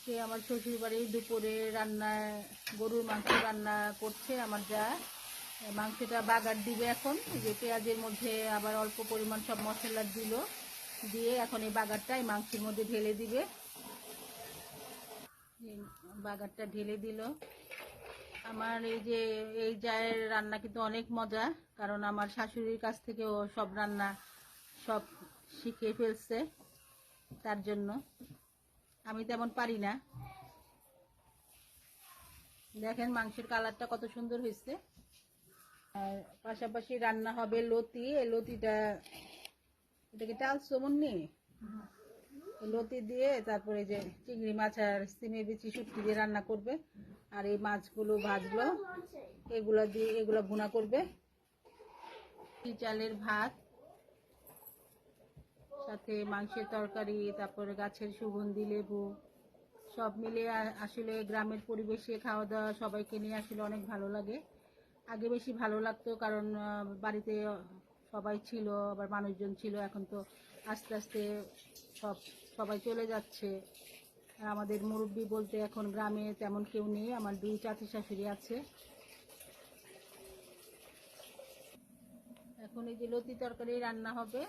আজকে আমার শ্বশুর বাড়ির দুপুরে রান্না গরুর মাংস রান্না করছে আমার যা। মাংসটা বাগার দিবে এখন, যে পেঁয়াজের মধ্যে আবার অল্প পরিমাণ সব মশলা দিয়ে এখন এই বাগারটা এই মাংসের মধ্যে ঢেলে দিবে। বাগারটা ঢেলে দিল। আমার এই জায়ের রান্না কিন্তু অনেক মজা, কারণ আমার শাশুড়ির কাছ থেকেও সব রান্না সব শিখে ফেলছে, তার জন্য আমি তেমন পারি না। দেখেন মাংসের কালারটা কত সুন্দর হয়েছে। আর পাশাপাশি রান্না হবে লতি। এই লতিটা, এটাকে টালছো মুন্নি, লতি দিয়ে তারপরে যে চিংড়ি মাছ আর সিমের বিচি শুটকি দিয়ে রান্না করবে। আর এই মাছগুলো ভাজলো, এগুলো ভুনা করবে। চালের ভাত, সাথে মাংসের তরকারি, তারপরে গাছের সুগন্ধি লেবু, সব মিলে আসলে গ্রামের পরিবেশে খাওয়া দাওয়া সবাইকে নিয়ে আসলে অনেক ভালো লাগে। আগে বেশি ভালো লাগতো, কারণ বাড়িতে সবাই ছিল, আবার মানুষজন ছিল। এখন তো আস্তে আস্তে সবাই চলে যাচ্ছে। আর আমাদের মুরব্বি বলতে এখন গ্রামে তেমন কেউ নেই। আমার 2 চাচি শাশুড়ি আছে। এখন এই যে লতি তরকারি রান্না হবে।